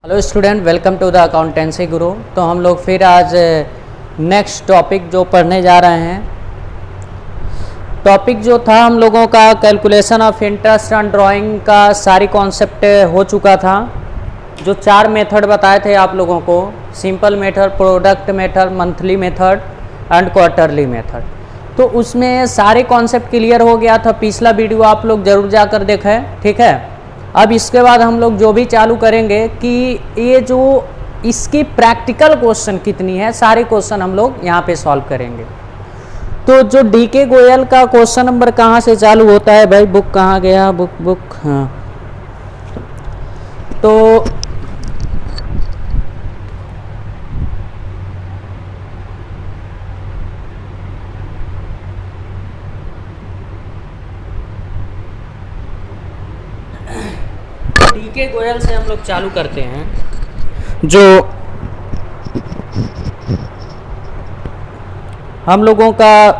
Hello student, welcome to the accountancy guru. तो हम लोग फिर आज नेक्स्ट टॉपिक जो पढ़ने जा रहे हैं, टॉपिक जो था हम लोगों का calculation of interest on drawing का सारी कॉन्सेप्ट हो चुका था। जो 4 मेथड बताए थे आप लोगों को, simple method, product method, monthly method and quarterly method, तो उसमें सारे कॉन्सेप्ट क्लियर हो गया था। पिछला वीडियो आप लोग ज़रूर जाकर देखें, ठीक है। अब इसके बाद हम लोग जो भी चालू करेंगे कि ये जो इसकी प्रैक्टिकल क्वेश्चन कितनी है, सारे क्वेश्चन हम लोग यहाँ पे सॉल्व करेंगे। तो जो डीके गोयल का क्वेश्चन नंबर कहाँ से चालू होता है भाई, बुक कहाँ गया, बुक हाँ, तो डीके गोयल से हम लोग चालू करते हैं। जो हम लोगों का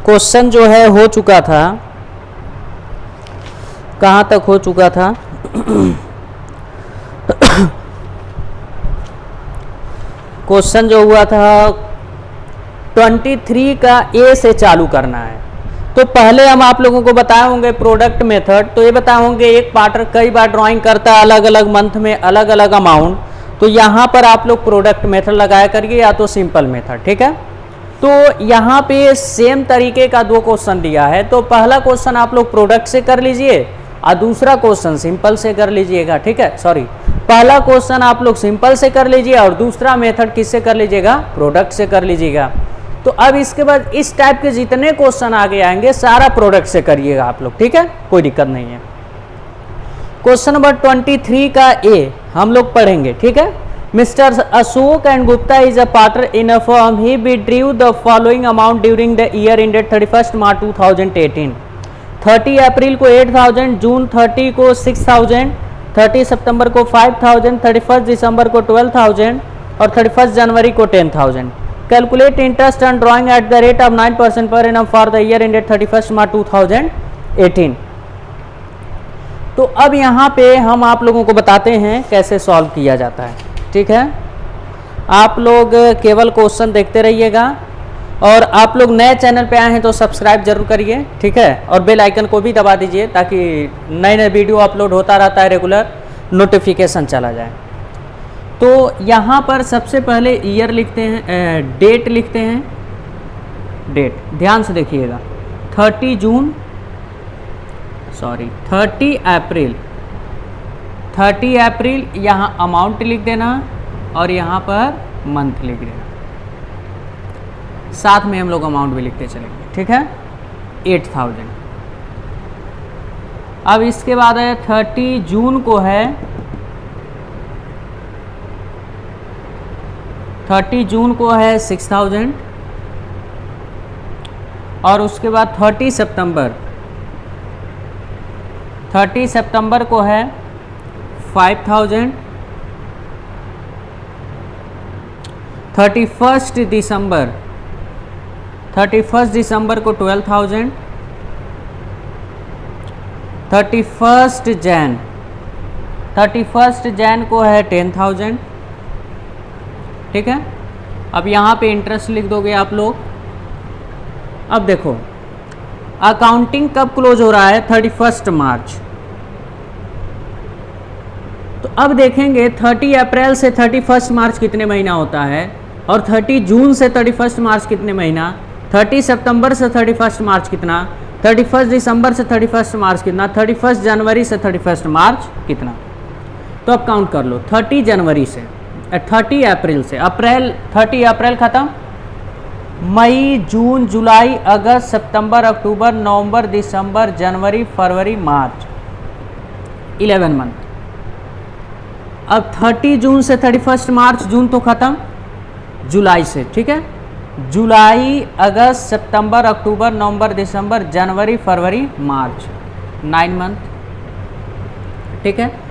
क्वेश्चन जो है हो चुका था, कहाँ तक हो चुका था क्वेश्चन जो हुआ था 23 का ए से चालू करना है। तो पहले हम आप लोगों को बताए होंगे प्रोडक्ट मेथड, तो ये बताए होंगे एक पार्टर कई बार ड्राइंग करता है अलग अलग मंथ में अलग अलग अमाउंट, तो यहाँ पर आप लोग प्रोडक्ट मेथड लगाया करिए या तो सिंपल मेथड, ठीक है। तो यहाँ पे सेम तरीके का 2 क्वेश्चन दिया है। तो पहला क्वेश्चन आप लोग प्रोडक्ट से कर लीजिए और दूसरा क्वेश्चन सिंपल से कर लीजिएगा, ठीक है। सॉरी, पहला क्वेश्चन आप लोग सिंपल से कर लीजिए और दूसरा मेथड किससे कर लीजिएगा, प्रोडक्ट से कर लीजिएगा। तो अब इसके बाद इस टाइप के जितने क्वेश्चन आगे आएंगे सारा प्रोडक्ट से करिएगा आप लोग, ठीक है, कोई दिक्कत नहीं है। क्वेश्चन नंबर 23 का ए हम लोग पढ़ेंगे, ठीक है। Mister Ashok and Gupta is a partner in a firm, he withdrew the following amount during the year ended 31 March 2018। 30 अप्रैल को 8000, जून 30 को 6000, 30 सितंबर को 5000, 31 दिसंबर को 12000 और 31 जनवरी को 10000। Calculate interest on drawing eight the rate of 9% per annum for the year ended 31 March 2018। तो अब यहाँ पे हम आप लोगों को बताते हैं कैसे सॉल्व किया जाता है, ठीक है। आप लोग केवल क्वेश्चन देखते रहिएगा और आप लोग नए चैनल पे आए हैं तो सब्सक्राइब जरूर करिए, ठीक है, और बेल आइकन को भी दबा दीजिए ताकि नए नए वीडियो अपलोड होता रहता है, रेगुलर नोटिफिकेशन चला जाए। तो यहाँ पर सबसे पहले ईयर लिखते हैं, डेट लिखते हैं, डेट ध्यान से देखिएगा, 30 अप्रैल, 30 अप्रैल यहाँ अमाउंट लिख देना और यहाँ पर मंथ लिख देना, साथ में हम लोग अमाउंट भी लिखते चलेंगे, ठीक है, 8000। अब इसके बाद है 30 जून को है, 30 जून को है 6000 और उसके बाद 30 सितंबर को है 5000, 31 दिसंबर को 12000, 31 जैन को है 10000, ठीक है। अब यहाँ पे इंटरेस्ट लिख दोगे आप लोग। अब देखो अकाउंटिंग कब क्लोज हो रहा है, 31 मार्च। तो अब देखेंगे 30 अप्रैल से 31 मार्च कितने महीना होता है और 30 जून से 31 मार्च कितने महीना, 30 सितंबर से 31 मार्च कितना, 31 दिसंबर से 31 मार्च कितना, 31 जनवरी से 31 मार्च कितना। तो अब काउंट कर लो, 30 जनवरी से 30 अप्रैल से, 30 अप्रैल खत्म, मई, जून, जुलाई, अगस्त, सितंबर, अक्टूबर, नवंबर, दिसंबर, जनवरी, फरवरी, मार्च, 11 मंथ। अब 30 जून से 31 मार्च, जून तो खत्म, जुलाई से, ठीक है, जुलाई, अगस्त, सितंबर, अक्टूबर, नवंबर, दिसंबर, जनवरी, फरवरी, मार्च, 9 मंथ, ठीक है।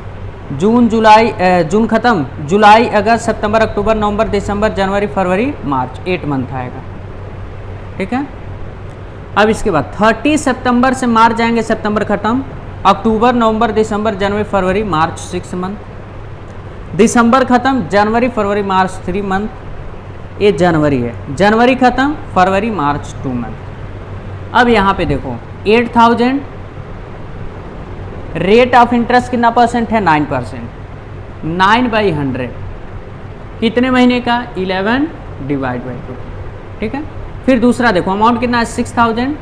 जून, जुलाई, जून खत्म, जुलाई, अगस्त, सितंबर, अक्टूबर, नवंबर, दिसंबर, जनवरी, फरवरी, मार्च, 8 मंथ आएगा, ठीक है। अब इसके बाद 30 सितंबर से मार्च जाएंगे, सितंबर खत्म, अक्टूबर, नवंबर, दिसंबर, जनवरी, फरवरी, मार्च, 6 मंथ। दिसंबर खत्म, जनवरी फरवरी मार्च 3 मंथ, ये जनवरी है, जनवरी खत्म, फरवरी मार्च 2 मंथ। अब यहाँ पे देखो 8000, रेट ऑफ इंटरेस्ट कितना परसेंट है, 9%, 9/100 कितने महीने का, 11 डिवाइड बाई 2, ठीक है। फिर दूसरा देखो अमाउंट कितना है, 6000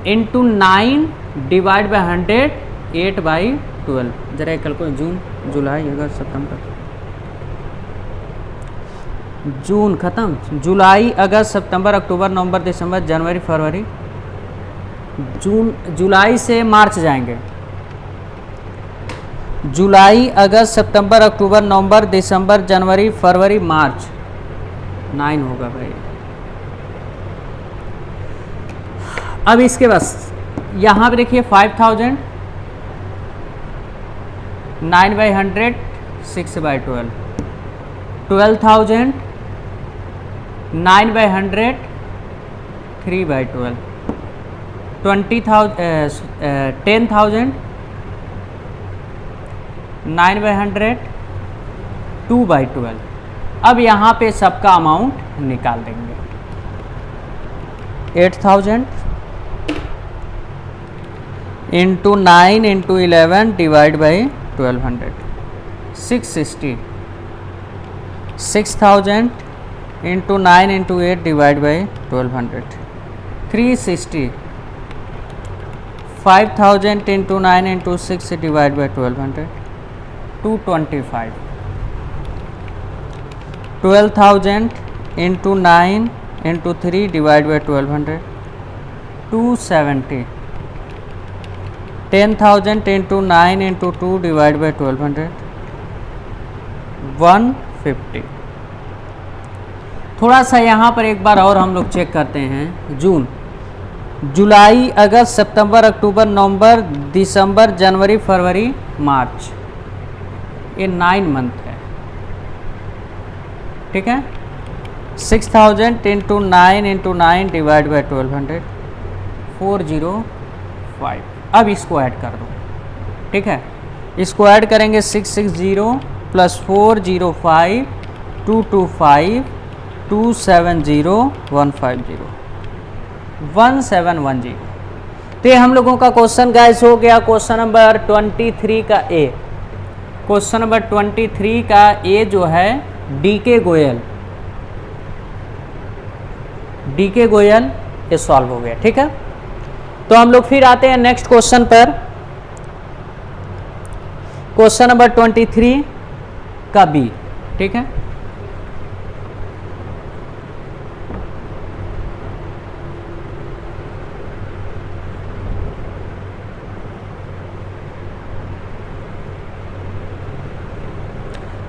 इंटू 9 डिवाइड बाई 100, 8/12। जरा कल को जून जुलाई अगस्त सितंबर, जून खत्म, जुलाई अगस्त सितंबर अक्टूबर नवंबर दिसंबर जनवरी फरवरी, जुलाई से मार्च जाएंगे, जुलाई अगस्त सितंबर अक्टूबर नवंबर दिसंबर जनवरी फरवरी मार्च, 9 होगा भाई। अब इसके बस यहाँ पे देखिए 5000, 9/100, 6/12, 12,000, 9/100, 3/12, 10,000, 9/100, 2/12। अब यहाँ पे सबका अमाउंट निकाल देंगे, 8000 into 9 into 11 divide by 1200, 660, 6000 into 9 into 8 divide by 1200, 360, 5000 into 9 into 6 divide by 1200, 225, 12,000 into 9 into 3 divide by 1200, 270, 10,000 into 9 into 2 divide by 1200, 150। थोड़ा सा यहाँ पर एक बार और हम लोग चेक करते हैं, जून, जुलाई अगस्त सितंबर अक्टूबर नवंबर दिसंबर जनवरी फरवरी मार्च, ये 9 मंथ है, ठीक है। 6000 इंटू 9 इंटू 9 डिवाइड बाई 1200, 405। अब इसको ऐड कर दो, ठीक है। इसको ऐड करेंगे 660 प्लस 405, 225, 270, 150, 1710। तो ये हम लोगों का क्वेश्चन गाइस हो गया, क्वेश्चन नंबर 23 का ए। क्वेश्चन नंबर 23 का ए जो है डीके गोयल, डीके गोयल, ये सॉल्व हो गया, ठीक है। तो हम लोग फिर आते हैं नेक्स्ट क्वेश्चन पर, क्वेश्चन नंबर 23 का बी, ठीक है।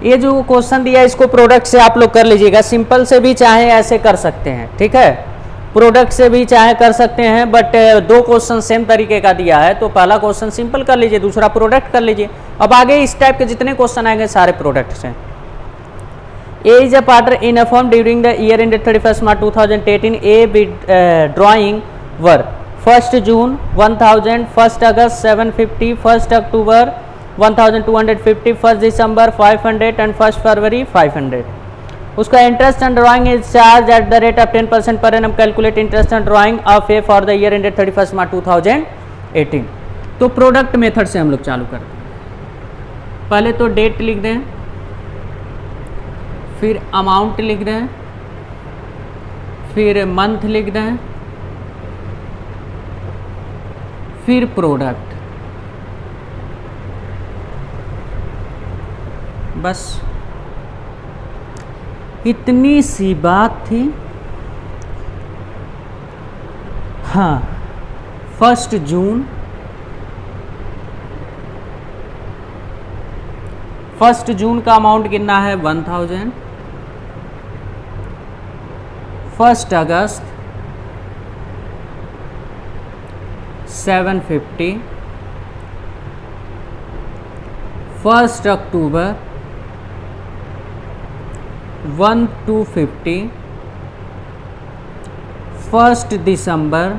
ये जो क्वेश्चन दिया इसको प्रोडक्ट से आप लोग कर लीजिएगा, सिंपल से भी चाहे ऐसे कर सकते हैं, ठीक है। प्रोडक्ट से भी चाहे कर सकते हैं, बट दो क्वेश्चन सेम तरीके का दिया है, तो पहला क्वेश्चन सिंपल कर लीजिए, दूसरा प्रोडक्ट कर लीजिए। अब आगे इस टाइप के जितने क्वेश्चन आएंगे सारे प्रोडक्ट्स हैं। A is a partner in a firm during the year ended 31 March 2018। A B drawing were 1 June 1000, 1 August 750, 1 October 1250, 1 December 500 and 1 February 500। उसका interest on drawing is charge at the rate of 10% per annum. Calculate interest on drawing of A for the year ended 31 March 2018। तो product method से हम लोग चालू करते हैं। पहले तो डेट लिख दें, फिर अमाउंट लिख दें, फिर मंथ लिख दें, फिर प्रोडक्ट, बस इतनी सी बात थी। हाँ, 1 जून, 1 जून का अमाउंट कितना है 1000, 1 August 750, 1 October 1250, 1 December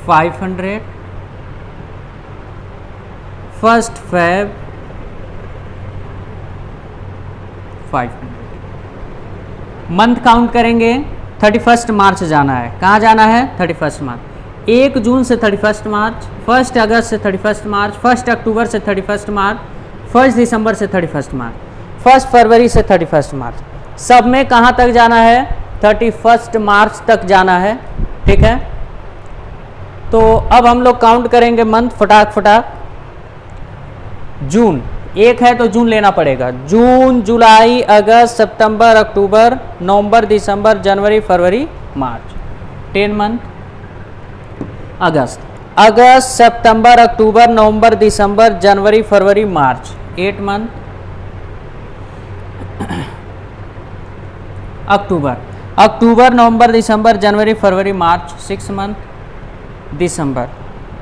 500, 1st Feb 500। Month count करेंगे, 31 मार्च जाना है। कहाँ जाना है? 31 मार्च। 1 जून से 31 मार्च, 1 अगस्त से 31 मार्च, 1 अक्टूबर से 31 मार्च, 1 दिसंबर से 31 मार्च, 1 फरवरी से 31 मार्च। सब में कहाँ तक जाना है? 31 मार्च तक जाना है। ठीक है, तो अब हम लोग काउंट करेंगे मंथ फटाक फटाक। जून 1 है तो जून लेना पड़ेगा। जून, जुलाई, अगस्त, सितंबर, अक्टूबर, नवंबर, दिसंबर, जनवरी, फरवरी, मार्च, 10 मंथ। अगस्त, सितंबर, अक्टूबर, नवंबर, दिसंबर, जनवरी, फरवरी, मार्च, 8 मंथ। अक्टूबर, नवंबर, दिसंबर, जनवरी, फरवरी, मार्च, 6 मंथ।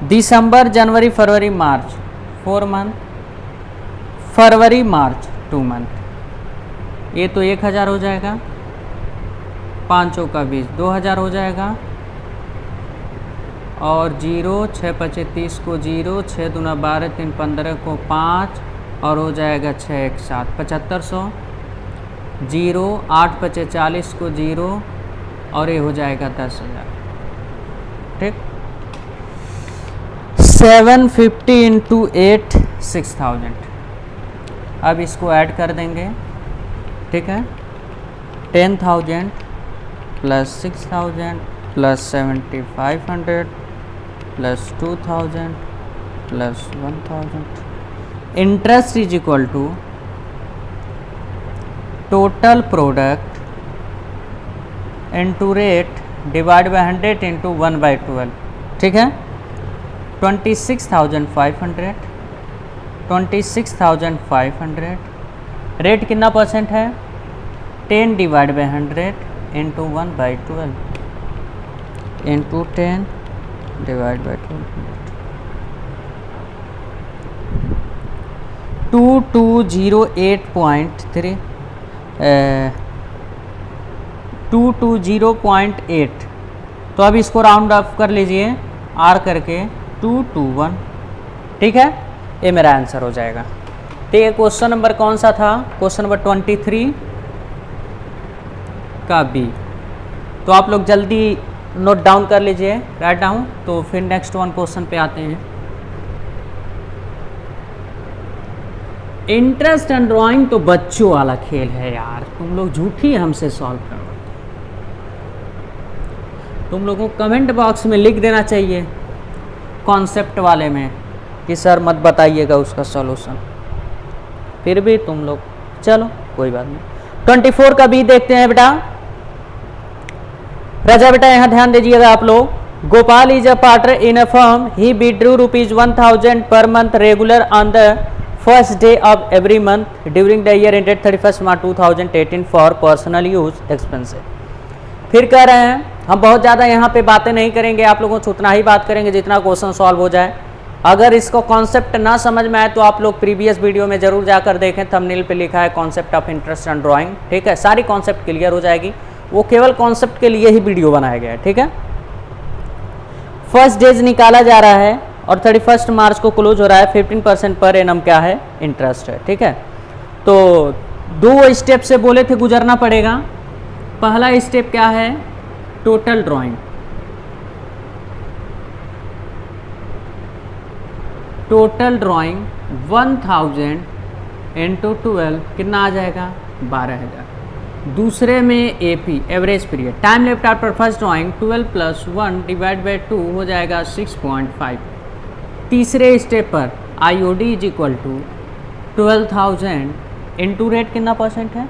दिसंबर, जनवरी, फरवरी, मार्च, 4 मंथ। फरवरी, मार्च, 2 मंथ। ये तो 1000 हो जाएगा, 5 का 20, 2000 हो जाएगा। और 0, 6 5 30 को 0, 6 दूना 12, 3 15 को 5, और हो जाएगा 6 1 7, 7500। 0, 8 5 40 को 0, और ये हो जाएगा 10,000। ठीक, 750 इंटू 8, 6000। अब इसको ऐड कर देंगे। ठीक है, 10,000 plus 6,000 plus 7,500 plus 2,000 plus 1,000। Interest is equal to total product into rate divide by 100 into 1/12। ठीक है, 26,500, 26,500। रेट कितना परसेंट है? 10 divide by 100 into 1/12 into 10 divide by 1200। 2208.3 2208। तो अब इसको राउंड ऑफ कर लीजिए आर करके 221। ठीक है, ये मेरा आंसर हो जाएगा। तो ये क्वेश्चन नंबर कौन सा था? क्वेश्चन नंबर 23 का बी। तो आप लोग जल्दी नोट डाउन कर लीजिए, राइट डाउन। तो फिर नेक्स्ट वन क्वेश्चन पे आते हैं। इंटरेस्ट एंड ड्राइंग तो बच्चों वाला खेल है यार, तुम लोग झूठी हमसे सॉल्व करो। तुम लोगों को कमेंट बॉक्स में लिख देना चाहिए कॉन्सेप्ट वाले में कि सर मत बताइएगा उसका सॉल्यूशन। फिर भी तुम लोग, चलो कोई बात नहीं। 24 का बी देखते हैं बेटा। राजा बेटा यहाँ ध्यान दीजिएगा आप लोग। Gopal is a partner in a firm, he withdrew ₹1000 per month regular on the first day of every month during the year ended 31 March 2018 for personal use expenses. फिर कह रहे हैं हम बहुत ज़्यादा यहाँ पे बातें नहीं करेंगे, आप लोगों से उतना ही बात करेंगे जितना क्वेश्चन सॉल्व हो जाए। अगर इसको कॉन्सेप्ट ना समझ में आए तो आप लोग प्रीवियस वीडियो में जरूर जाकर देखें, थंबनेल पे लिखा है concept of interest and drawing. ठीक है, सारी कॉन्सेप्ट क्लियर हो जाएगी, वो केवल कॉन्सेप्ट के लिए ही वीडियो बनाया गया है। ठीक है, फर्स्ट डेज निकाला जा रहा है और 31 मार्च को क्लोज हो रहा है। 15% पर एनम क्या है? इंटरेस्ट है। ठीक है, तो 2 स्टेप से बोले थे गुजरना पड़ेगा। पहला स्टेप क्या है? Total drawing. Total drawing 1000 into 12 कितना आ जाएगा? 12,000। दूसरे में AP average period, time left after first drawing 12 + 1 divide by 2 हो जाएगा 6.5। तीसरे स्टेप पर IOD is equal to 12,000 into rate कितना परसेंट है?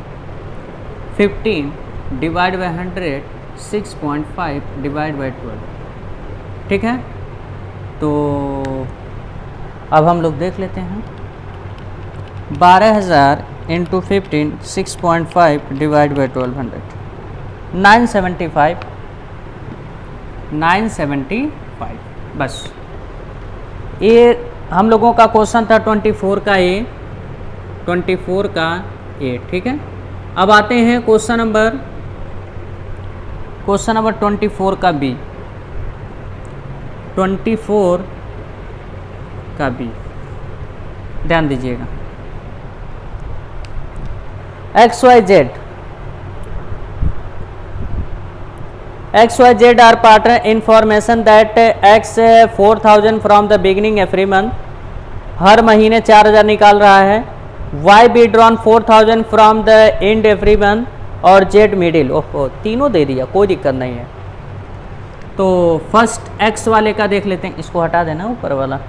15 डिवाइड बाई 100 6.5 डिवाइड बाई 12। ठीक है, तो अब हम लोग देख लेते हैं। 12,000 इंटू 15 6.5 डिवाइड बाई 1200 975। बस ये हम लोगों का क्वेश्चन था 24 का ए, 24 का ए। ठीक है, अब आते हैं क्वेश्चन नंबर 24 का बी। 24 का बी, ध्यान दीजिएगा। XYZ are pattern information that X 4000 from the beginning every month, हर महीने 4000 निकाल रहा है। Y be drawn 4000 from the end every month, और Z मिडिल। ओहो, तीनों दे दिया, कोई दिक्कत नहीं है। तो फर्स्ट X वाले का देख लेते हैं, इसको हटा देना ऊपर वाला,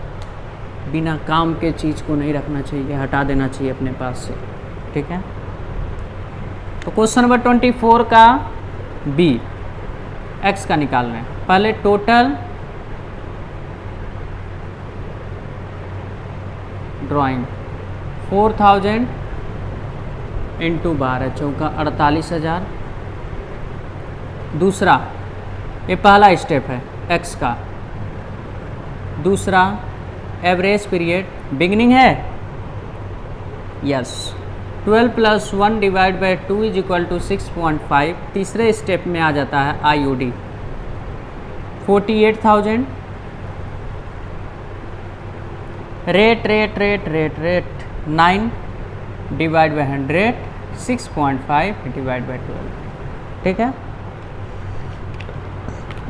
बिना काम के चीज़ को नहीं रखना चाहिए, हटा देना चाहिए अपने पास से, ठीक है। तो क्वेश्चन नंबर 24 का बी, एक्स का निकाल रहे हैं। पहले टोटल ड्राइंग 4000 इंटू 12 चौका 48,000। दूसरा, ये पहला स्टेप है एक्स का। दूसरा, एवरेज पीरियड बिगिनिंग है, यस, 12 + 1 / 2 = 6.5। तीसरे स्टेप में आ जाता है IUD 48,000। रेट 9 / 100, 6.5 / 12, ठीक है।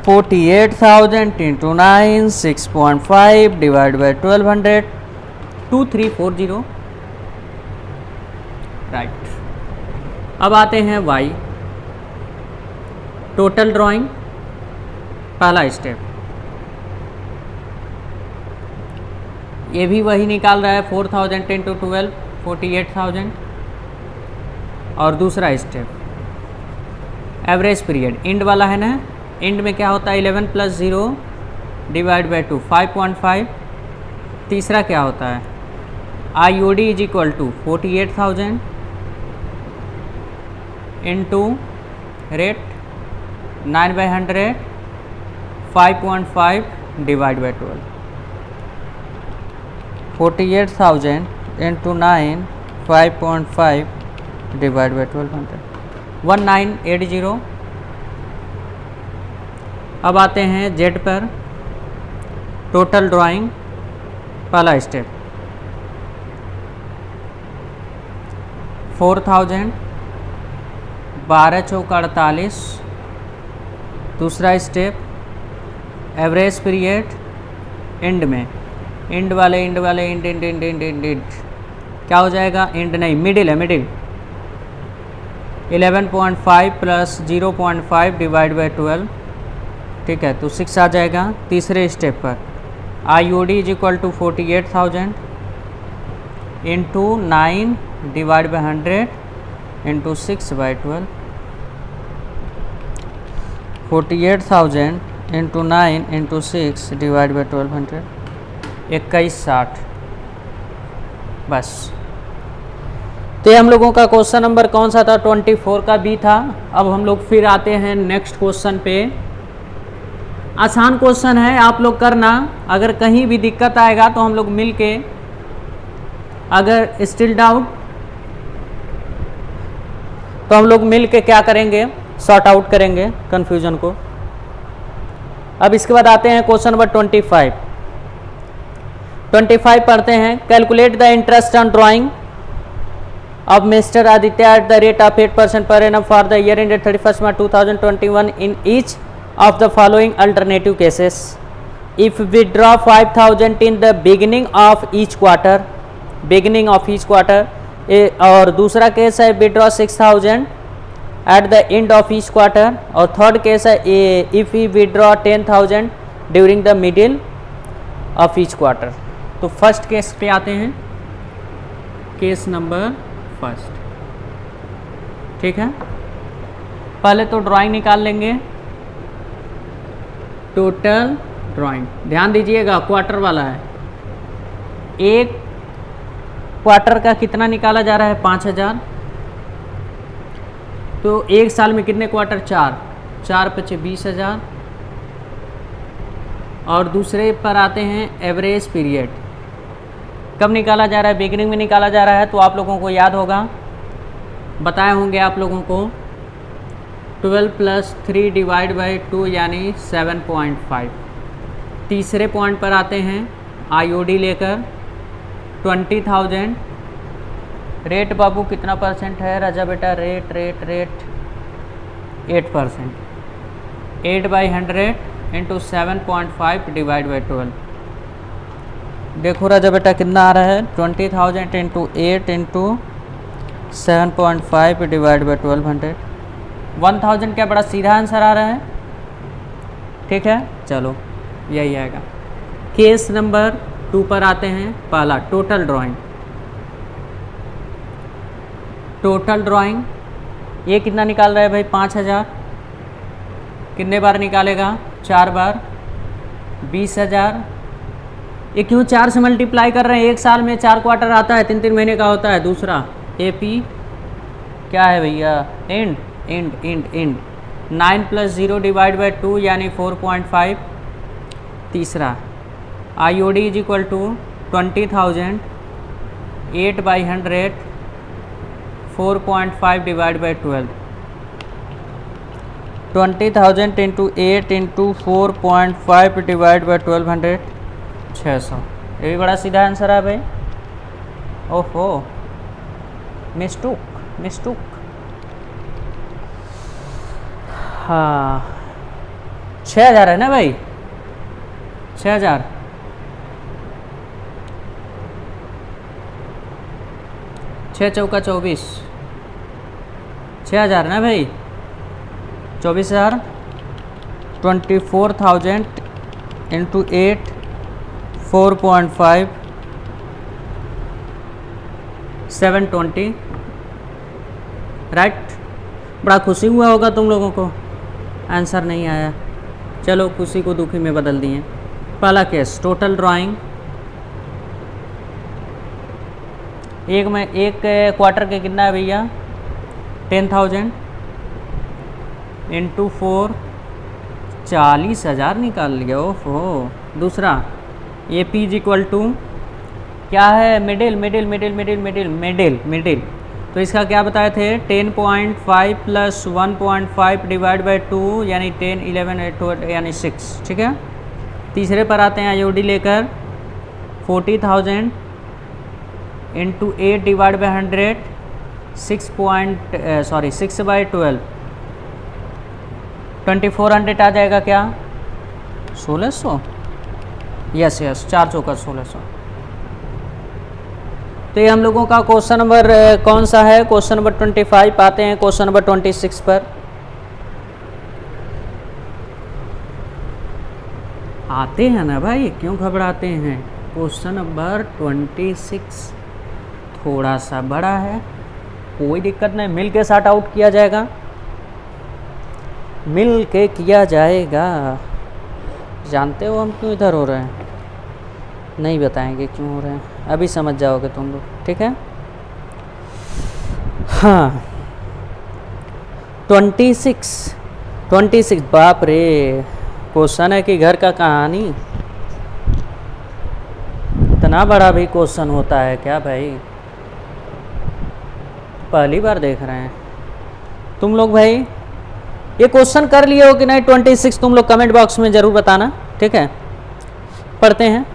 48,000 × 9, 6.5 / 1200, 2340, राइट। अब आते हैं वाई, टोटल ड्राइंग, पहला स्टेप। ये भी वही निकाल रहा है 4000 × 12, 48,000। और दूसरा स्टेप एवरेज पीरियड, इंड वाला है ना, इंड में क्या होता है 11 + 0 / 2, 5.5। तीसरा क्या होता है IUD = 48,000 इंटू रेट 9/100, 5.5 / 12। 48,000 इंटू 9, 5.5 / 1200, 1980। अब आते हैं जेड पर, टोटल ड्राइंग, पहला स्टेप 4000, 12 चौका 48। दूसरा स्टेप एवरेज पीरियड, एंड में, इंड वाले इंड क्या हो जाएगा, इंड नहीं, मिडिल है, मिडिल 11.5 + 0.5 / 12, ठीक है। तो 6 आ जाएगा। तीसरे स्टेप पर IUD = 48,000 into 9 / 100 into 6/12, 48,000 into 9 into 6 / 1200, 2160, बस। तो ये हम लोगों का क्वेश्चन नंबर कौन सा था, 24 का बी था। अब हम लोग फिर आते हैं नेक्स्ट क्वेश्चन पे। आसान क्वेश्चन है, आप लोग करना। अगर कहीं भी दिक्कत आएगा तो हम लोग मिल के, अगर स्टिल डाउट तो हम लोग मिल के क्या करेंगे, सॉर्ट आउट करेंगे कन्फ्यूजन को। अब इसके बाद आते हैं क्वेश्चन नंबर 25 पढ़ते हैं। Calculate the interest on drawing of mister Aditya eight the rate of 8% per annum for the year ended 31st March 2021 in each of the following alternative cases. If we draw 5,000 in the beginning of each quarter, और दूसरा case है withdraw 6,000 at the end of each quarter, और third case है if we withdraw 10,000 during the middle of each quarter. तो first case पे आते हैं, case number first, ठीक है। पहले तो ड्राइंग निकाल लेंगे, टोटल ड्राइंग, ध्यान दीजिएगा क्वार्टर वाला है। एक क्वार्टर का कितना निकाला जा रहा है, 5,000। तो एक साल में कितने क्वार्टर, 4 × 5 = 20,000। और दूसरे पर आते हैं एवरेज पीरियड, कब निकाला जा रहा है, बिगिनिंग में निकाला जा रहा है। तो आप लोगों को याद होगा, बताए होंगे आप लोगों को, 12 + 3 / 2 यानी 7.5। तीसरे पॉइंट पर आते हैं आईओडी लेकर 20,000। रेट बाबू कितना परसेंट है राजा बेटा? रेट 8%। 8/100 into 7.5 divide by 12। देखो राजा बेटा कितना आ रहा है? 20,000 इंटू 8 इंटू 7.5 डिवाइड बाई 1200। 1000 क्या बड़ा सीधा आंसर आ रहा है। ठीक है, चलो यही आएगा। केस नंबर 2 पर आते हैं। पहला टोटल ड्राइंग। टोटल ड्राइंग ये कितना निकाल रहा है भाई? 5000। कितने बार निकालेगा? 4 बार। 20,000। ये क्यों 4 से मल्टीप्लाई कर रहे हैं? एक साल में 4 क्वार्टर आता है, 3-3 महीने का होता है। दूसरा एपी क्या है भैया? इंड 9 + 0 डिवाइड बाई 2 यानी 4.5। तीसरा IOD is equal to 20,000 8/100 4.5 divide by 12। 20,000 into 8 into 4.5 divide by 1200 600। ये भी बड़ा सीधा आंसर है भाई। ओहो मिस्टूक। हाँ 6,000 है ना भाई? 6,000। 6 चौका 24। 6,000 ना भाई? 24,000। 24,000 इंटू 8 4.5 720। राइट। बड़ा खुशी हुआ होगा तुम लोगों को, आंसर नहीं आया। चलो खुशी को दुखी में बदल दिए। पहला केस टोटल ड्राइंग। एक क्वार्टर के कितना है भैया? 10,000 इंटू 4 40,000 निकाल लिया। ओहो। दूसरा A P is equal to क्या है? मिडिल। तो इसका क्या बताए थे? 10.5 + 1.5 डिवाइड बाई 2 यानी 10 11 8 यानी 6। ठीक है। तीसरे पर आते हैं आईओडी लेकर 40,000 इंटू 8 डिवाइड बाई 100 6/12 2400 आ जाएगा क्या? 1600। यस 4 चौका 1600। तो ये हम लोगों का क्वेश्चन नंबर कौन सा है? Question number 25। आते हैं क्वेश्चन नंबर 26 पर। आते हैं ना भाई, क्यों घबराते हैं? क्वेश्चन नंबर 26 थोड़ा सा बड़ा है, कोई दिक्कत नहीं, मिल के सॉर्ट आउट किया जाएगा। जानते हो हम क्यों इधर हो रहे हैं? नहीं बताएंगे क्यों हो रहे हैं, अभी समझ जाओगे तुम लोग। ठीक है। हाँ 26 बाप रे, क्वेश्चन है कि घर का कहानी। इतना बड़ा भी क्वेश्चन होता है क्या भाई? पहली बार देख रहे हैं तुम लोग भाई। ये क्वेश्चन कर लिए हो कि नहीं 26? तुम लोग कमेंट बॉक्स में ज़रूर बताना। ठीक है। पढ़ते हैं,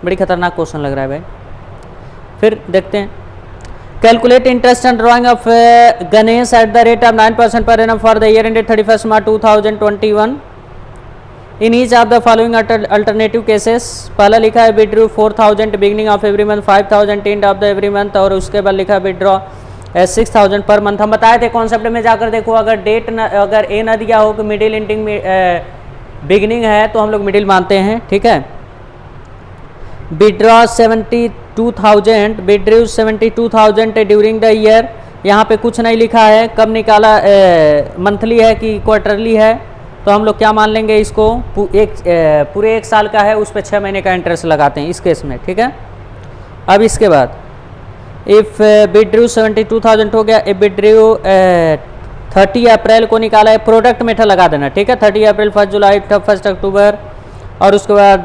बड़ी खतरनाक क्वेश्चन लग रहा है भाई। फिर देखते हैं। Calculate interest and drying of Ganesh eight the rate of 9% per annum for the year ended 31 March 2021 in each of the following alternative cases. पहला लिखा है withdraw 4,000 beginning of every month, 5,000 end of the every month, और उसके बाद लिखा withdraw 6,000 per month. हम बताए थे कॉन्सेप्ट में जाकर देखो, अगर अगर ए न दिया हो कि मिडिल एंडिंग बिगनिंग है तो हम लोग मिडिल मानते हैं। ठीक है। Withdraw 72,000 during the year. यहाँ पे कुछ नहीं लिखा है कब निकाला, मंथली है कि क्वार्टरली है, तो हम लोग क्या मान लेंगे इसको? पूरे एक साल का है, उस पर 6 महीने का इंटरेस्ट लगाते हैं इस केस में। ठीक है। अब इसके बाद इफ़ विड्रॉ 72,000 हो गया, इफ विड्रॉ 30 अप्रैल को निकाला है, प्रोडक्ट मेथड लगा देना। ठीक है। 30 अप्रैल, 1 जुलाई, 1 अक्टूबर, और उसके बाद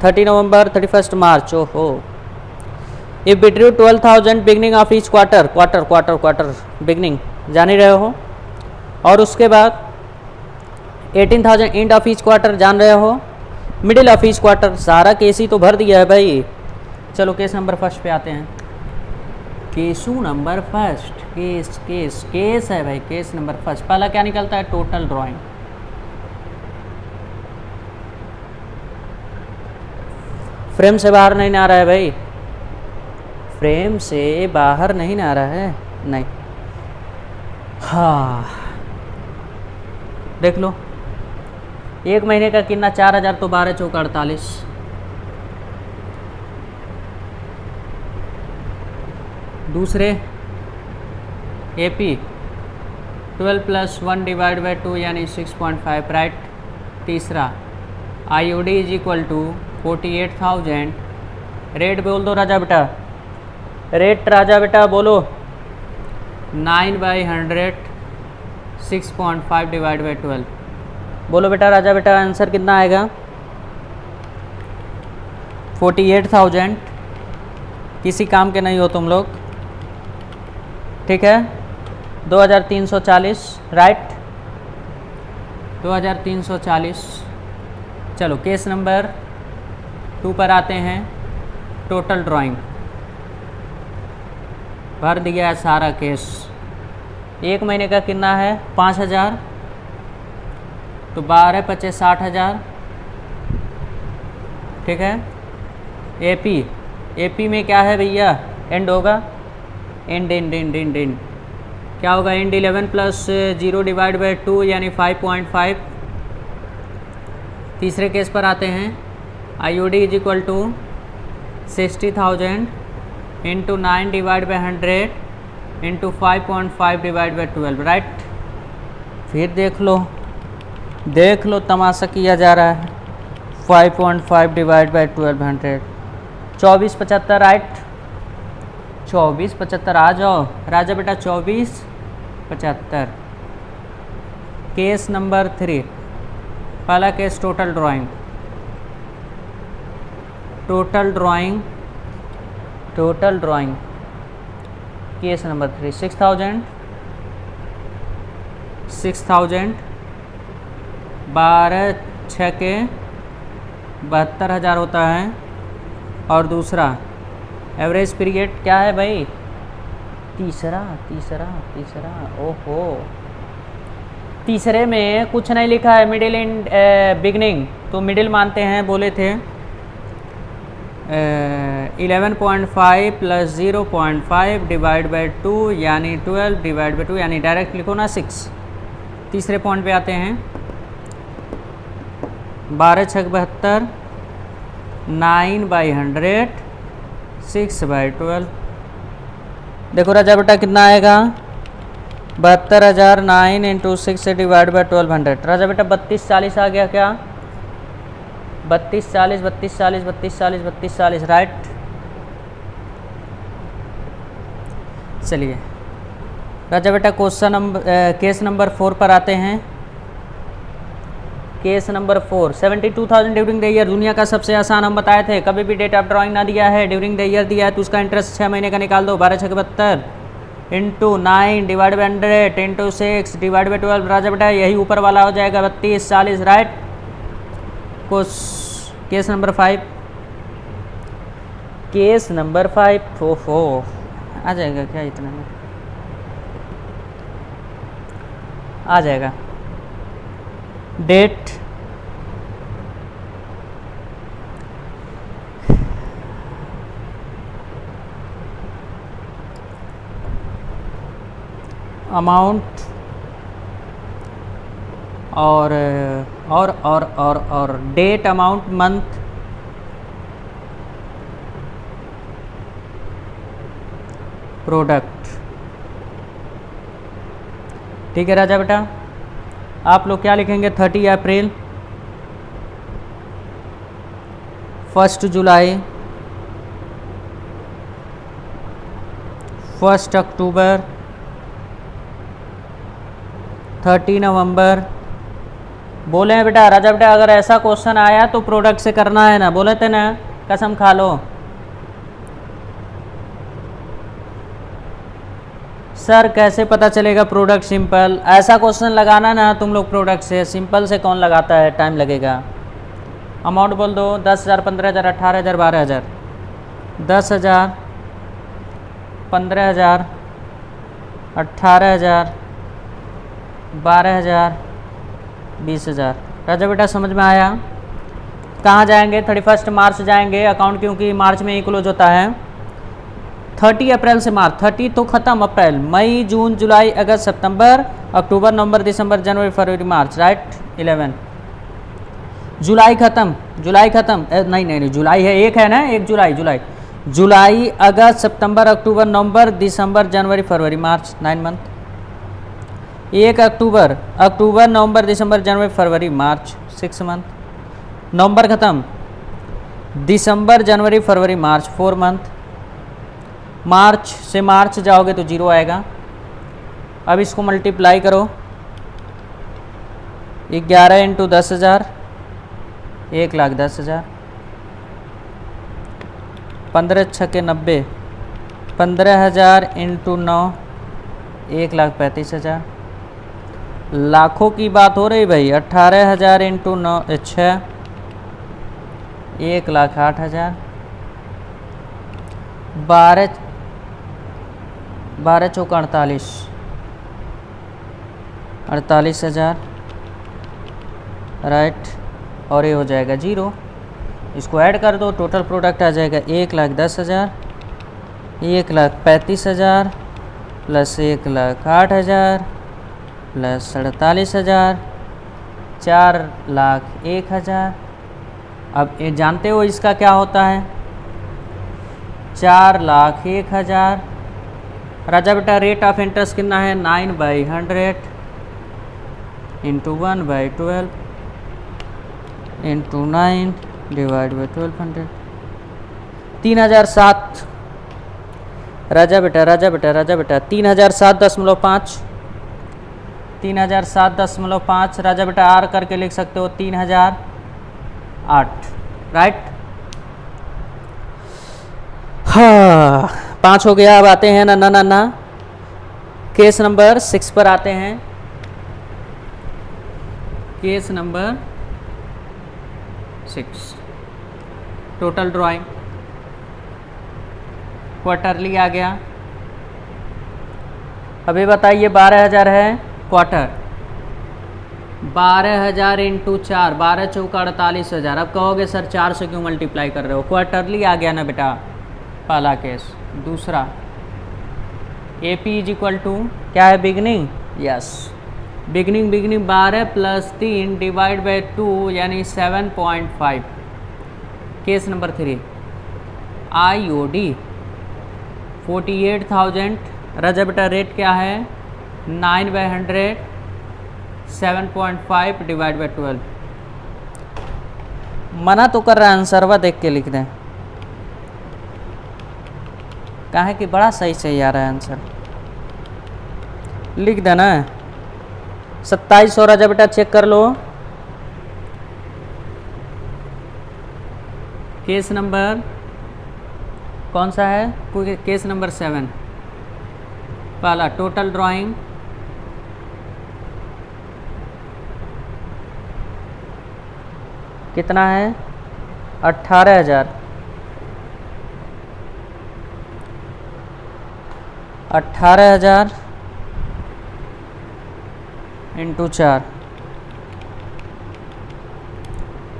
30 नवंबर, 31 मार्च। ओहो। If withdraw 12,000 beginning of each quarter beginning जान ही रहे हो, और उसके बाद 18,000 एंड ऑफ ईच क्वार्टर जान रहे हो। मिडिल ऑफिस क्वार्टर, सारा केस ही तो भर दिया है भाई। चलो केस नंबर फर्स्ट पे आते हैं। केसू number first, case case case है भाई, केस नंबर फर्स्ट। पहला क्या निकलता है? Total drawing. फ्रेम से बाहर नहीं ना आ रहा है भाई, फ्रेम से बाहर नहीं ना आ रहा है, नहीं। हाँ देख लो, एक महीने का कितना? 4000, तो 12 चौका 48। दूसरे एपी 12 + 1 डिवाइड बाई 2 यानी 6.5, राइट। तीसरा IOD is equal to 48,000। Rate बोल दो राजा बेटा, रेट राजा बेटा बोलो। 9/100, 6.5 डिवाइड बाई 12। बोलो बेटा राजा बेटा, आंसर कितना आएगा? 48,000। किसी काम के नहीं हो तुम लोग, ठीक है। 2340, राइट, 2340। चलो केस नंबर 2 पर आते हैं। टोटल ड्राइंग भर दिया है सारा केस। एक महीने का कितना है? 5000, तो 12 × 25 = 60,000, ठीक है। एपी, एपी में क्या है भैया? एंड होगा, and and and and and क्या होगा? एंड 11 + 0 डिवाइड बाई 2 यानी 5.5। तीसरे केस पर आते हैं। IOD is equal to 60,000 into 9 divide by 100 into 5.5 divide by 12, right. फिर देख लो तमाशा किया जा रहा है। 5.5 डिवाइड बाई 1200, 2475, राइट। 2475 आ जाओ राजा बेटा, 2475। केस नंबर 3, पहला case total drawing. Total drawing case number 3, 6,000 12 6 के 72,000 होता है। और दूसरा एवरेज पीरियड क्या है भाई? तीसरा, ओहो, तीसरे में कुछ नहीं लिखा है, मिडिल एंड बिगनिंग, तो मिडिल मानते हैं, बोले थे। 11.5 + 0.5 डिवाइड बाई 2 यानी 12 डिवाइड बाई 2 यानी डायरेक्ट लिखो ना 6। तीसरे पॉइंट पे आते हैं। 12 × 6 = 72, 9/100, 6/12। देखो राजा बेटा कितना आएगा? 72,000, 9 × 6 डिवाइड बाई 1200। राजा बेटा 3240 आ गया क्या? 3240, राइट। चलिए राजा बेटा केस नंबर 4 पर आते हैं। Case number 4, 72,000 during the year. दुनिया का सबसे आसान हम बताए थे, कभी भी डेट ऑफ ड्राइंग ना दिया है, ड्यूरिंग द ईयर दिया है तो उसका इंटरेस्ट 6 महीने का निकाल दो। 12 × 6 = 72 into 9 divide by 100 into 6 divide by 12। राजा बेटा यही ऊपर वाला हो जाएगा 3240, right. Case number 5, case number 5, ओहो आ जाएगा क्या? इतना में आ जाएगा। डेट अमाउंट और डेट, अमाउंट, मंथ, प्रोडक्ट, ठीक है राजा बेटा। आप लोग क्या लिखेंगे? 30 अप्रैल, 1 जुलाई, 1 अक्टूबर, 30 नवंबर। बोले हैं बेटा राजा बेटा, अगर ऐसा क्वेश्चन आया तो प्रोडक्ट से करना है ना, बोले थे ना, कसम खा लो। सर कैसे पता चलेगा प्रोडक्ट? सिंपल, ऐसा क्वेश्चन लगाना ना तुम लोग, प्रोडक्ट से। सिंपल से कौन लगाता है, टाइम लगेगा। अमाउंट बोल दो 10,000, 15,000, 18,000, 12,000। 10,000, 15,000, 18,000, 12,000, 20,000। राजा बेटा समझ में आया? कहाँ जाएंगे? 31 मार्च जाएंगे अकाउंट, क्योंकि मार्च में ही क्लोज होता है। 30 अप्रैल से मार्च, 30 तो ख़त्म, अप्रैल, मई, जून, जुलाई, अगस्त, सितंबर, अक्टूबर, नवंबर, दिसंबर, जनवरी, फरवरी, मार्च, राइट 11। जुलाई ख़त्म, जुलाई ख़त्म, नहीं जुलाई है, एक है ना, 1 जुलाई, जुलाई, अगस्त, सितंबर, अक्टूबर, नवंबर, दिसंबर, जनवरी, फरवरी, मार्च, 9 मंथ। 1 अक्टूबर, नवंबर, दिसंबर, जनवरी, फरवरी, मार्च, 6 मंथ। नवंबर ख़त्म, दिसंबर, जनवरी, फरवरी, मार्च, 4 मंथ। मार्च से मार्च जाओगे तो 0 आएगा। अब इसको मल्टीप्लाई करो, 11 इंटू 10,000, 1,10,000। 15 छक्के 90, 15,000 इंटू 9, 1,35,000। लाखों की बात हो रही भाई। 18,000 इंटू 9 6, 1,08,000। 12 चौका 48, 48,000, राइट। और ये हो जाएगा 0। इसको ऐड कर दो, टोटल प्रोडक्ट आ जाएगा 1,10,000, 1,35,000 प्लस 1,08,000 प्लस 48,000, 4,01,000। अब ये जानते हो इसका क्या होता है? 4,01,000। राजा बेटा रेट ऑफ इंटरेस्ट कितना है? 9/100 इंटू 1/12 इंटू 9 डिवाइड बाई 1200। 3,007। राजा बेटा 3,007.5, 3,007.5। राजा बेटा आर करके लिख सकते हो 3,008, राइट। हाँ 5 हो गया। अब आते हैं ना केस नंबर 6 पर आते हैं। Case number 6, total drawing quarterly आ गया। अभी बताइए 12,000 है क्वार्टर, 12,000 इंटू 4, 12 चौका 48,000। अब कहोगे सर 4 से क्यों मल्टीप्लाई कर रहे हो? क्वार्टरली आ गया ना बेटा, पहला केस। दूसरा AP इज इक्वल टू क्या है? Beginning, yes beginning 12 plus 3 divide by 2 यानी 7.5। Case number 3 IOD 48,000। राजा बेटा रेट क्या है? 9/100, 7.5 डिवाइड बाई 12। मना तो कर रहा है आंसर, वह देख के लिख दें। कहा है कि बड़ा सही आ रहा है आंसर, लिख देना। 2700 राजा बेटा चेक कर लो। केस नंबर कौन सा है? केस नंबर 7, पहला टोटल ड्राइंग। कितना है? 18,000। 18,000 इंटू 4,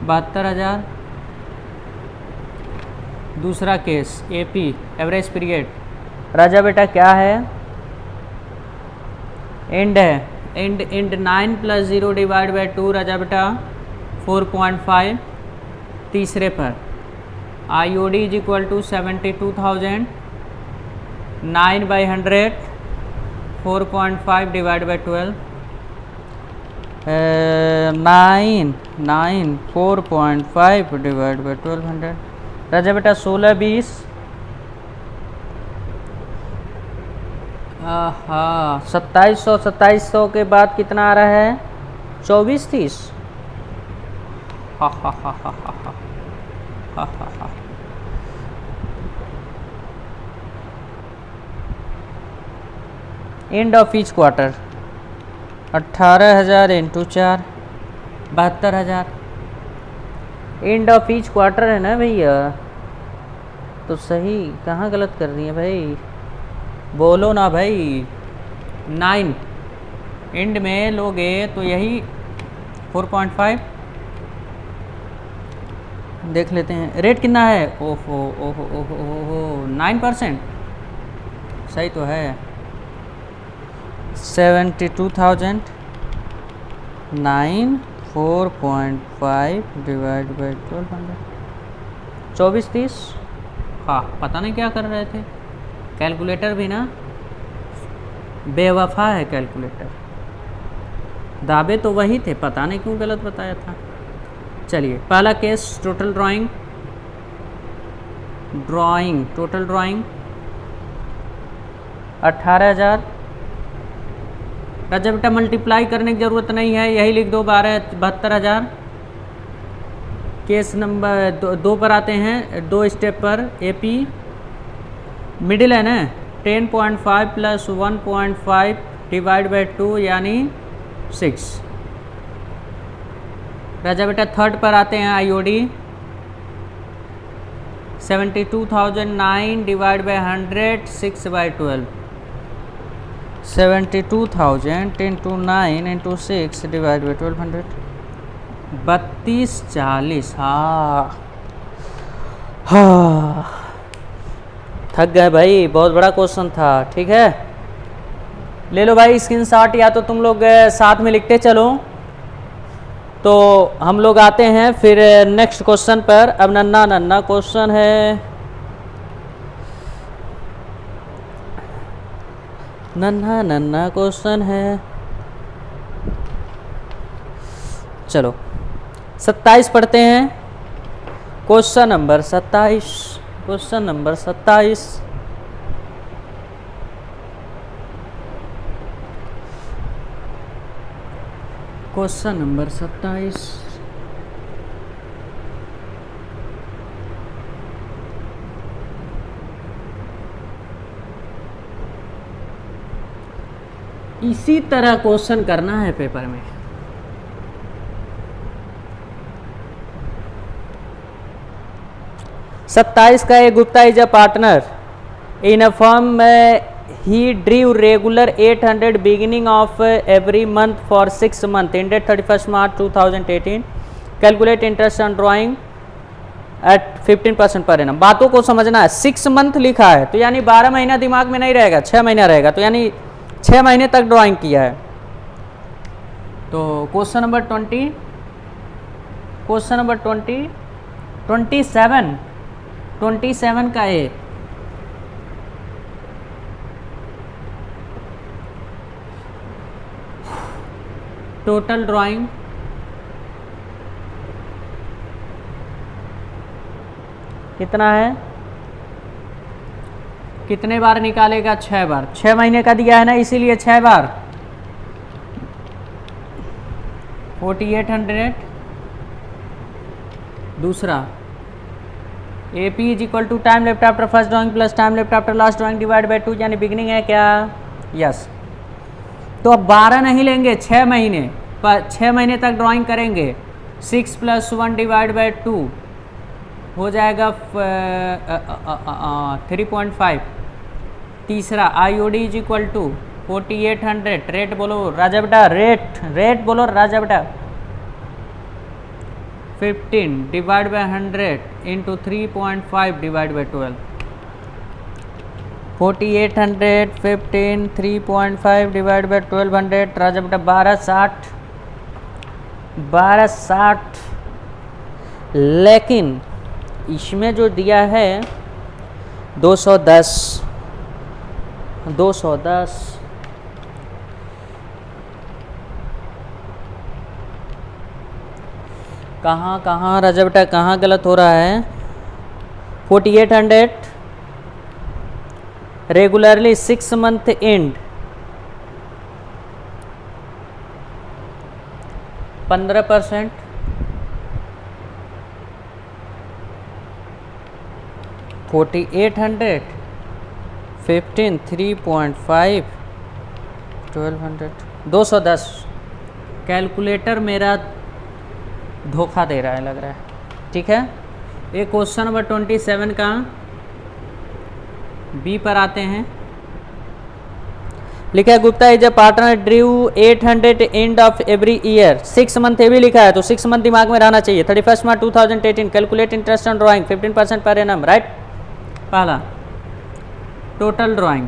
72,000। दूसरा केस AP एवरेज पीरियड। राजा बेटा क्या है? एंड है, एंड 9 प्लस 0 डिवाइड बाई 2। राजा बेटा 4.5। तीसरे पर IOD is equal to 72,000, 9/100, 4.5 divide by 12। 4.5 divide by 1200। राजा बेटा 16, 20। हाँ 2700 के बाद कितना आ रहा है? 24, 30। हा हा हा हा हा हा हा हा। And of each quarter 18,000 into 4, 72,000। And of each quarter है ना भैया, तो सही कहाँ गलत कर रही है भाई, बोलो ना भाई। 9 एंड में लोगे तो यही 4.5 देख लेते हैं। रेट कितना है, ओहो ओहो ओहो ओहो 9%, सही तो है। 72,000 9 4.5 डिवाइड बाई 1200 2430। हाँ पता नहीं क्या कर रहे थे, कैलकुलेटर भी ना बेवफा है कैलकुलेटर, दावे तो वही थे, पता नहीं क्यों गलत बताया था। चलिए पहला case, total drawing total drawing 18,000। राजा बेटा मल्टीप्लाई करने की ज़रूरत नहीं है, यही लिख दो, 72,000। केस नंबर 2 पर आते हैं, 2 स्टेप पर। एपी मिडिल है ना, 10.5 प्लस 1.5 डिवाइड बाई 2 यानी 6। राजा बेटा थर्ड पर आते हैं, IOD 72,009 divide by 100 6/12। 72,000 into 9 into 6 divide by 1200 3240। हाँ थक गए भाई, बहुत बड़ा क्वेश्चन था। ठीक है ले लो भाई स्क्रीनशॉट, या तो तुम लोग साथ में लिखते चलो। तो हम लोग आते हैं फिर नेक्स्ट क्वेश्चन पर। अब नन्ना क्वेश्चन है, नन्ना क्वेश्चन है। चलो 27 पढ़ते हैं, question number 27। Question number 27, question number 27। इसी तरह क्वेश्चन करना है पेपर में। सत्ताईस का है, Gupta is a partner in a firm, he drew regular 800 beginning of every month for 6 months ended 31st March 2018. Calculate interest on drawing at 15% per annum। बातों को समझना है, 6 मंथ लिखा है तो यानी 12 महीना दिमाग में नहीं रहेगा, 6 महीना रहेगा, तो यानी 6 महीने तक ड्राइंग किया है। तो क्वेश्चन नंबर 20, क्वेश्चन नंबर 27 का है, टोटल ड्राइंग कितना है, कितने बार निकालेगा, 6 बार। 6 महीने का दिया है ना, इसीलिए 6 बार 4800। दूसरा AP is equal to time left after first drawing plus time left after last drawing divide by 2 यानी बिगिनिंग है क्या, यस। तो अब 12 नहीं लेंगे, 6 महीने पर 6 महीने तक ड्राइंग करेंगे। 6 + 1 डिवाइड बाई 2 हो जाएगा 3.5। तीसरा IOD is equal to 4800। Rate बोलो राजा बेटा, रेट बोलो राजा बेटा। 15 divide by 100 into 3.5 divide by 12। 4800 15 3.5 divide by 1200 राजा बेटा 1260। लेकिन इसमें जो दिया है 210 कहाँ राजा बेटा कहाँ गलत हो रहा है। 4800 रेगुलरली 6 मंथ एंड 15%। 4800 15 3.5 1200 210। कैलकुलेटर मेरा धोखा दे रहा है लग रहा है। ठीक है। ये क्वेश्चन नंबर 27 का बी पर आते हैं। लिखा है Gupta is a partner Drew 800 end of every year, 6 month ये भी लिखा है, तो 6 मंथ दिमाग में रहना चाहिए। 31 March 2018 calculate interest on drawing 15% per annum, right. पहला टोटल ड्राइंग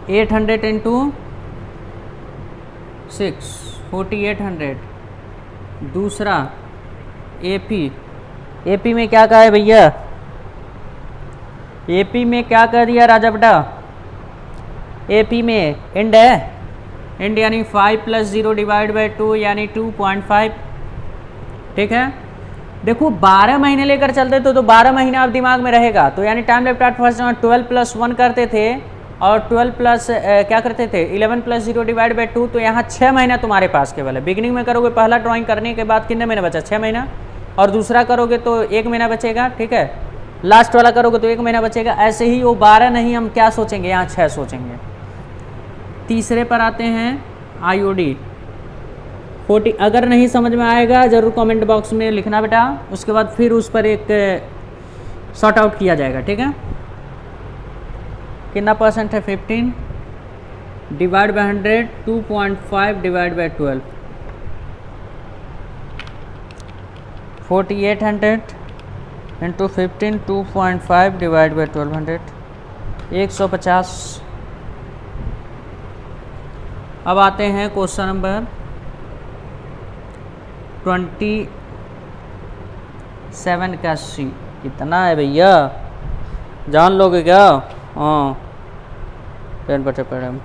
800 इंटू 6 4800। दूसरा एपी में क्या कहा है भैया, एपी में क्या कह दिया राजा बेटा, एपी में एंड है, एंड यानी 5 + 0 डिवाइड बाई 2 यानी 2.5, ठीक है। देखो 12 महीने लेकर चलते तो 12 महीने आप दिमाग में रहेगा, तो यानी टाइम लेफ्ट एट फर्स्ट 12 + 1 करते थे और 12 प्लस क्या करते थे 11 + 0 डिवाइड बाई 2, तो यहाँ 6 महीना तुम्हारे पास केवल है। बिगिनिंग में करोगे पहला ड्राइंग करने के बाद कितने महीने बचा, 6 महीना, और दूसरा करोगे तो 1 महीना बचेगा, ठीक है। लास्ट वाला करोगे तो 1 महीना बचेगा। ऐसे ही वो 12 नहीं, हम क्या सोचेंगे, यहाँ 6 सोचेंगे। तीसरे पर आते हैं IOD 40। अगर नहीं समझ में आएगा ज़रूर कमेंट बॉक्स में लिखना बेटा, उसके बाद फिर उस पर एक सॉर्ट आउट किया जाएगा, ठीक है। कितना परसेंट है 15 divide by 100 2.5 divide by 12 4800 into 15 2.5 divide by 1200 150। अब आते हैं क्वेश्चन नंबर 27 का सी। कितना है भैया, जान लोगे क्या? हाँ 10/m।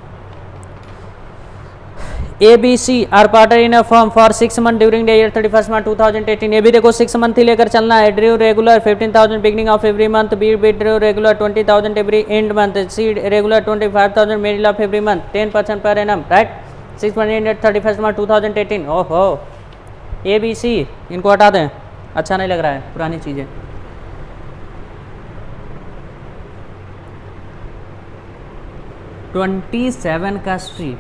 ABC are partner in a firm for 6 month during the year 31 March 2018। ये भी देखो 6 मंथ ही लेकर चलना है। Drew regular 15,000 beginning of every month, B drew regular 20,000 every end month, C regular 25,000 middle of every month, 10% per annum, right. 6 month 31 March 2018। ओहो ABC इनको हटा दें, अच्छा नहीं लग रहा है, पुरानी चीज़ें। (27) का सी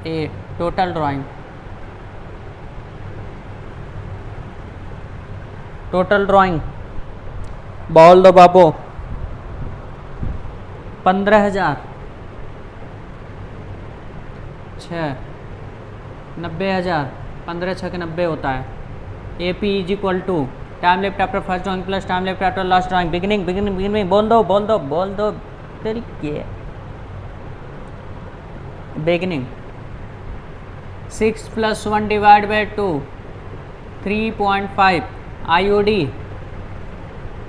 ए टोटल ड्राइंग बोल दो बाबू 15,000 6 90,000 15 6 के 90 होता है। AP is equal to time left after first drawing plus time left after last drawing. Beginning बोल दो तरीके। Beginning 6 + 1 divide by 2 3.5 IOD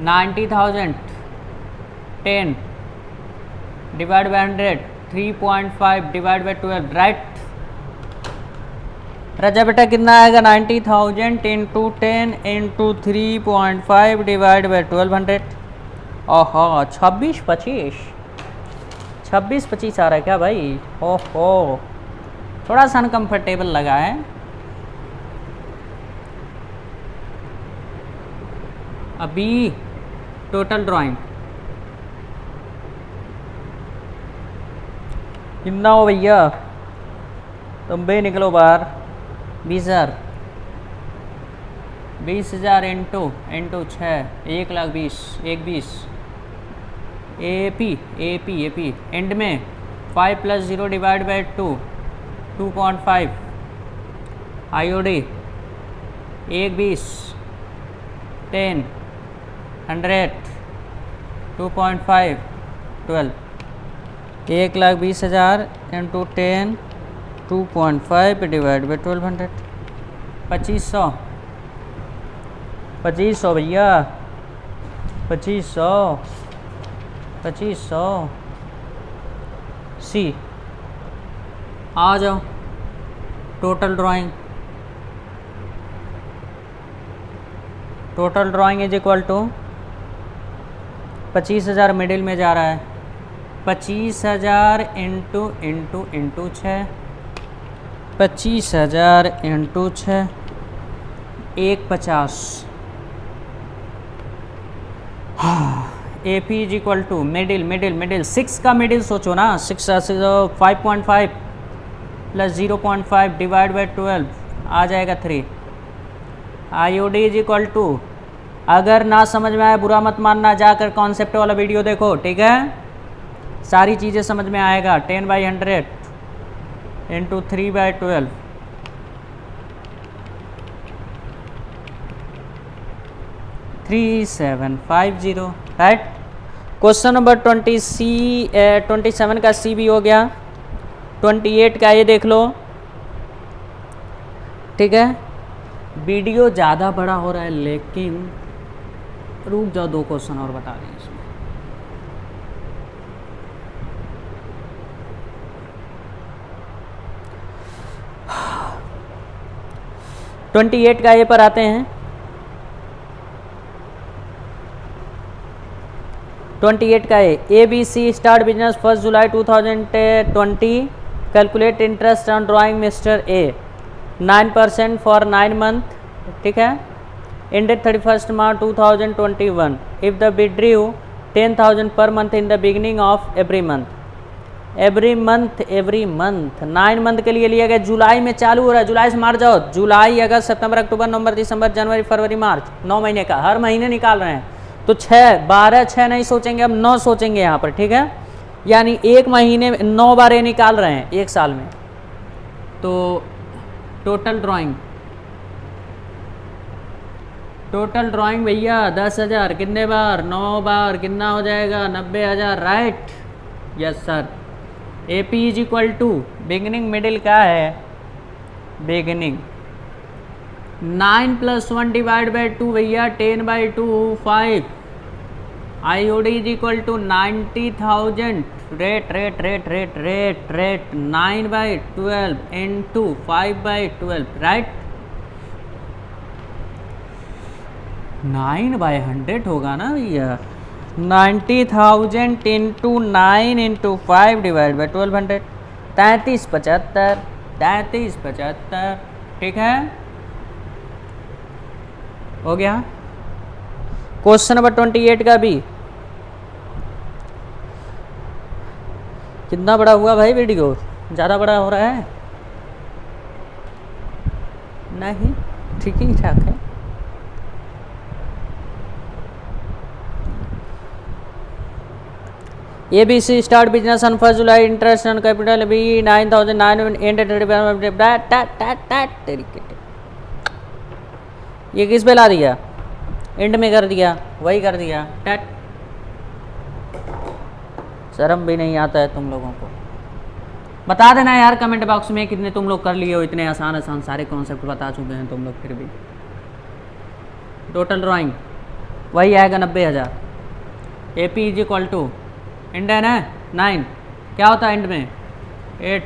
90,000 10 divide by 100 3.5 divide by 12, right. राजा बेटा कितना आएगा 90,000 इंटू 10 इंटू 3.5 डिवाइड बाई 1200। ओहो 26-25 आ रहा है क्या भाई? ओहो थोड़ा सा अनकम्फर्टेबल लगा है। अभी टोटल ड्राइंग कितना हो भैया, तुम भी निकलो बाहर। 20,000 इंटू 6 1,20,000 1,20,000 AP एंड में 5 + 0 डिवाइड बाई 2 2.5 IOD 1,20,000 10 100 2.5 12 1,20,000 इंटू 10 2.5 डिवाइड बाई 1200 2500 भैया 2500 सी। आ जाओ total drawing is equal to 25,000 middle में जा रहा है, 25,000 into 6 25,000 into 6 150 A P is equal to middle 6 का मिडिल सोचो ना, 6 5.5 प्लस 0.5 डिवाइड बाई 12 आ जाएगा 3। I O D is equal to, अगर ना समझ में आए बुरा मत मानना, जाकर कॉन्सेप्ट वाला वीडियो देखो, ठीक है, सारी चीज़ें समझ में आएगा। 10/100 इंटू 3/12 3750, राइट। क्वेश्चन नंबर 27 का सी भी हो गया, 28 का ये देख लो, ठीक है। वीडियो ज़्यादा बड़ा हो रहा है लेकिन रुक जाओ, 2 क्वेश्चन और बता दें इसमें। ट्वेंटी 28 का ये पर आते हैं। 28 का A B C start business 1 July 2020, calculate interest on drawing mister A 9% for 9 month, ठीक है, ended 31st March 2021 if the bid drew 10,000 per month in the beginning of every month 9 month के लिए लिया गया। जुलाई में चालू हो रहा है, जुलाई से मार जाओ, जुलाई अगस्त सितंबर अक्टूबर नवंबर दिसंबर जनवरी फरवरी मार्च, 9 महीने का, हर महीने निकाल रहे हैं। तो 6 नहीं सोचेंगे, अब 9 सोचेंगे यहाँ पर, ठीक है, यानी एक महीने में 9 बार निकाल रहे हैं एक साल में। तो टोटल ड्राइंग भैया 10,000 कितने बार, 9 बार, कितना हो जाएगा 90,000, right, yes sir. A P is equal to beginning middle क्या है, बिगनिंग 9 + 1 डिवाइड बाई 2 भैया 10/2 5। I O D is equal to 90,000 rate 9/12 into 5/12, right. 9/100 होगा ना भैया, 90,000 इंटू 9 इंटू 5 डिवाइड बाई 1200, 3375, ठीक है, हो गया। क्वेश्चन नंबर 28 का भी कितना बड़ा हुआ भाई, वीडियो ज़्यादा बड़ा हो रहा है, नहीं ठीक ही ठाक है। A B C start business on 1 July, interest on capital B 9,900, ये किस पे ला दिया, एंड में कर दिया, वही कर दिया, टैट, शर्म भी नहीं आता है तुम लोगों को। बता देना यार कमेंट बॉक्स में कितने तुम लोग कर लिए हो, इतने आसान सारे कॉन्सेप्ट बता चुके हैं तुम लोग, फिर भी टोटल ड्राइंग वही आएगा 90,000। A P is equal to end है ना 9, क्या होता है एंड में 8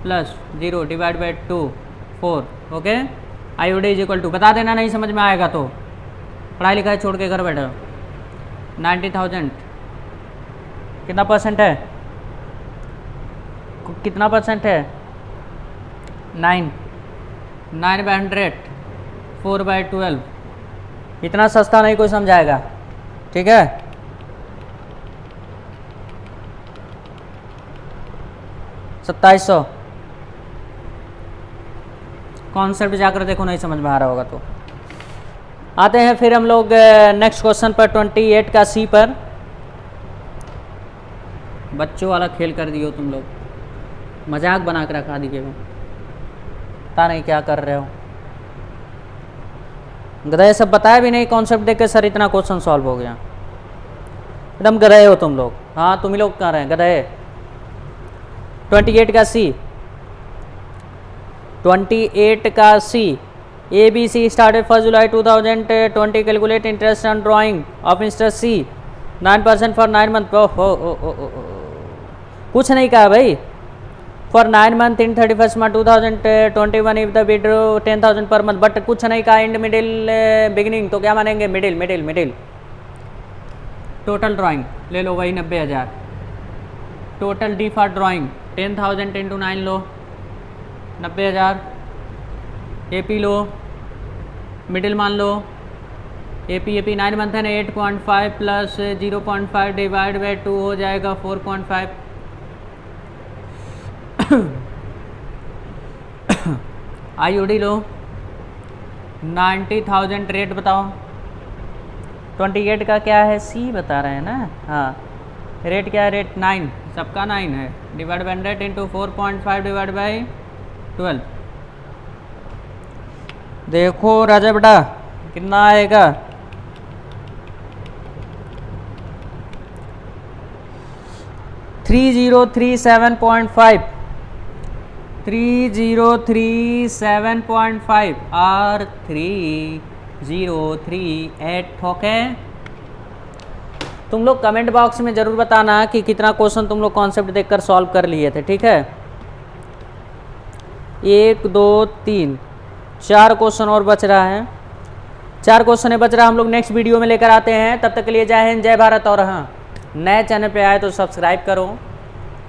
+ 0 divide by 2 4, okay. I O D is equal to, बता देना नहीं समझ में आएगा तो, पढ़ाई लिखाई छोड़ के घर बैठे हो। 90,000 कितना परसेंट है, कितना परसेंट है 9/100 4/12, इतना सस्ता नहीं कोई समझाएगा, ठीक है। 2700, कॉन्सेप्ट जाकर देखो, नहीं समझ में आ रहा होगा तो। आते हैं फिर हम लोग नेक्स्ट क्वेश्चन पर 28 का सी पर। बच्चों वाला खेल कर दियो तुम लोग, मजाक बना कर रखा दिए, पता नहीं क्या कर रहे हो, गधे सब बताया भी नहीं, कॉन्सेप्ट देख के सर इतना क्वेश्चन सॉल्व हो गया, एकदम गधे हो तुम लोग, हाँ तुम ही लोग कह रहे हैं गधे। 28 का सी, 28 का C, A B C started 1 July 2020, calculate interest on drawing of mister C 9% for 9 month. कुछ नहीं कहा भाई, for 9 month in 31st March 2021 if the bid 10,000 per month, but कुछ नहीं कहा एंड मिडिल बिगिनिंग, तो क्या मानेंगे मिडिल। टोटल ड्राइंग ले लो वही 90,000, total D for drawing 10,000 into 9 low 90,000, A P low, middle मान लो AP 9 मंथ है ना, 8.5 प्लस 0.5 डिवाइड बाई 2 हो जाएगा 4.5। IUD लो 90,000 रेट बताओ। 28 का क्या है, C बता रहे हैं ना। हाँ, रेट क्या है, रेट 9, सबका 9 है, divide by 100 into 4.5 divide by 12। देखो राजा बेटा कितना आएगा, 3037.5 3037.5 और 3038। ओके, तुम लोग कमेंट बॉक्स में ज़रूर बताना कि कितना क्वेश्चन तुम लोग कॉन्सेप्ट देखकर सॉल्व कर लिए थे। ठीक है, 1 2 3 4 क्वेश्चन और बच रहा है, 4 क्वेश्चन बच रहा है, हम लोग नेक्स्ट वीडियो में लेकर आते हैं। तब तक के लिए जय हिंद जय भारत। और हाँ, नए चैनल पे आए तो सब्सक्राइब करो,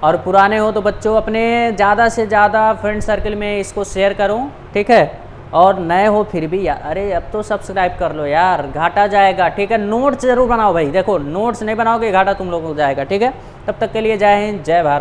और पुराने हो तो बच्चों अपने ज़्यादा से ज़्यादा फ्रेंड सर्कल में इसको शेयर करो। ठीक है, और नए हो फिर भी यार, अरे अब तो सब्सक्राइब कर लो यार, घाटा जाएगा। ठीक है, नोट्स ज़रूर बनाओ भाई, देखो नोट्स नहीं बनाओगे घाटा तुम लोगों को जाएगा। ठीक है, तब तक के लिए जय हिंद जय भारत।